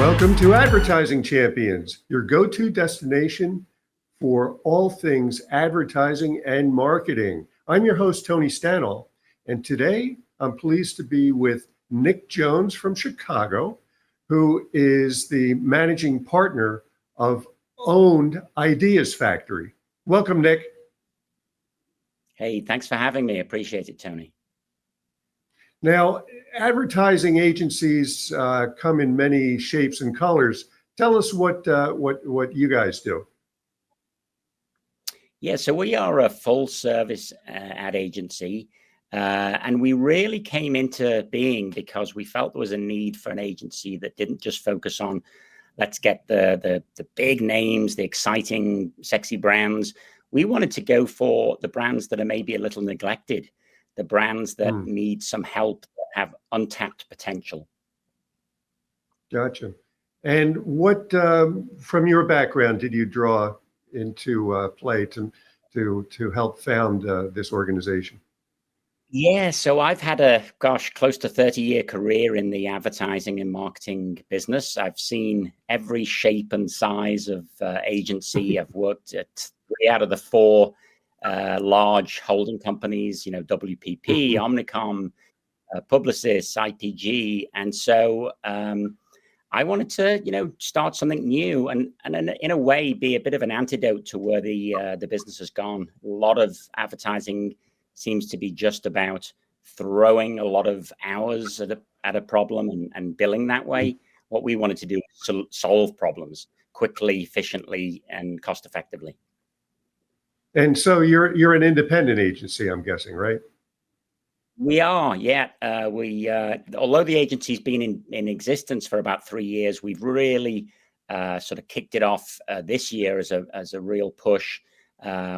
Welcome to Advertising Champions, your go-to destination for all things advertising and marketing. I'm your host, Tony Stanol, and today I'm pleased to be with Nick Jones from Chicago, who is the managing partner of OWND Ideas Factory. Welcome, Nick. Hey, thanks for having me. Appreciate it, Tony. Now, advertising agencies come in many shapes and colors. Tell us what you guys do. Yeah, so we are a full service ad agency, and we really came into being because we felt there was a need for an agency that didn't just focus on let's get the big names, the exciting, sexy brands. We wanted to go for the brands that are maybe a little neglected, the brands that need some help, that have untapped potential. Gotcha. And what, from your background, did you draw into play to help found this organization? Yeah, so I've had a, close to 30-year career in the advertising and marketing business. I've seen every shape and size of agency. I've worked at 3 out of the 4 large holding companies, WPP, Omnicom, Publicis, IPG. And so I wanted to, start something new and in a way be a bit of an antidote to where the business has gone. A lot of advertising seems to be just about throwing a lot of hours at a problem and billing that way. What we wanted to do is solve problems quickly, efficiently, and cost effectively. And so you're an independent agency, I'm guessing, right? We are, yeah. Although the agency's been in existence for about 3 years, we've really sort of kicked it off this year as a real push.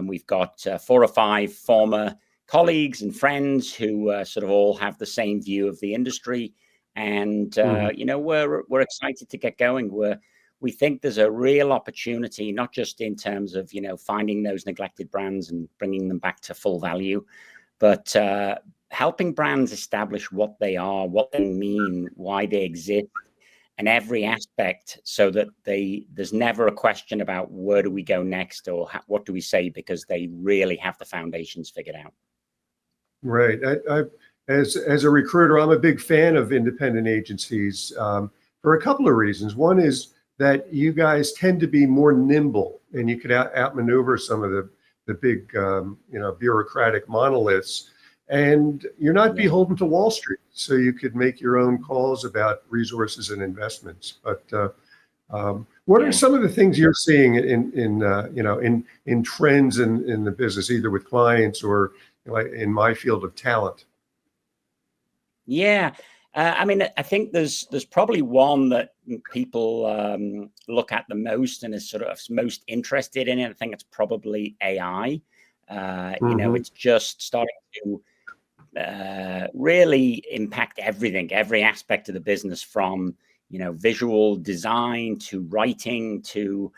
We've got 4 or 5 former colleagues and friends who sort of all have the same view of the industry, and we're excited to get going. We think there's a real opportunity, not just in terms of finding those neglected brands and bringing them back to full value, but helping brands establish what they are, what they mean, why they exist, and every aspect, so that there's never a question about where do we go next or what do we say, because they really have the foundations figured out. Right. As a recruiter, I'm a big fan of independent agencies for a couple of reasons. One is that you guys tend to be more nimble, and you could outmaneuver some of the big bureaucratic monoliths. And you're not beholden to Wall Street, so you could make your own calls about resources and investments. But what are some of the things you're seeing in trends in the business, either with clients or in my field of talent? Yeah, I think there's probably one that people look at the most and is sort of most interested in it. I think it's probably AI. It's just starting to really impact everything, every aspect of the business, from visual design to writing to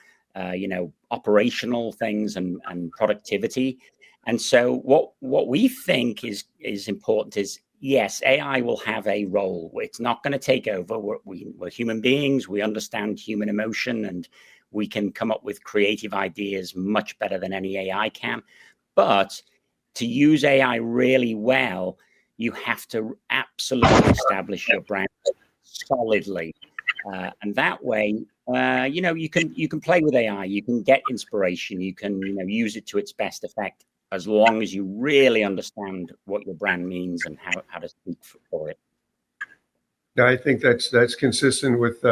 operational things and productivity. And so what we think is important is, yes, AI will have a role. It's not going to take over. We're human beings. We understand human emotion, and we can come up with creative ideas much better than any AI can. But to use AI really well, you have to absolutely establish your brand solidly, and that way, you can play with AI, you can get inspiration, you can use it to its best effect, as long as you really understand what your brand means and how to speak for it. I think that's consistent with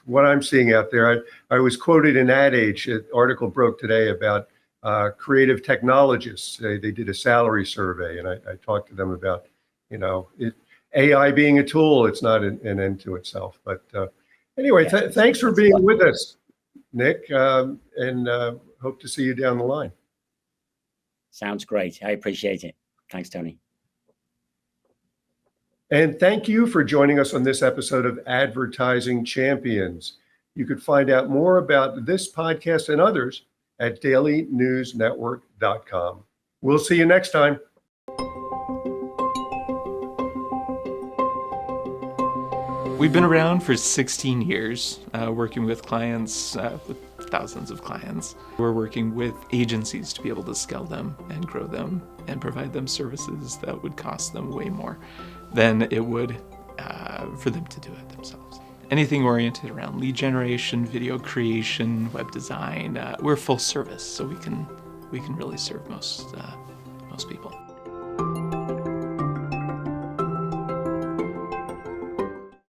what I'm seeing out there. I was quoted in Ad Age. An article broke today about creative technologists. They did a salary survey, and I talked to them about AI being a tool. It's not an end to itself. But anyway, thanks for being with us, Nick, and hope to see you down the line. Sounds great. I appreciate it. Thanks, Tony. And thank you for joining us on this episode of Advertising Champions. You could find out more about this podcast and others at dailynewsnetwork.com. We'll see you next time. We've been around for 16 years, working with clients, with thousands of clients. We're working with agencies to be able to scale them and grow them and provide them services that would cost them way more than it would for them to do it themselves. Anything oriented around lead generation, video creation, web design, we're full service, so we can really serve most people.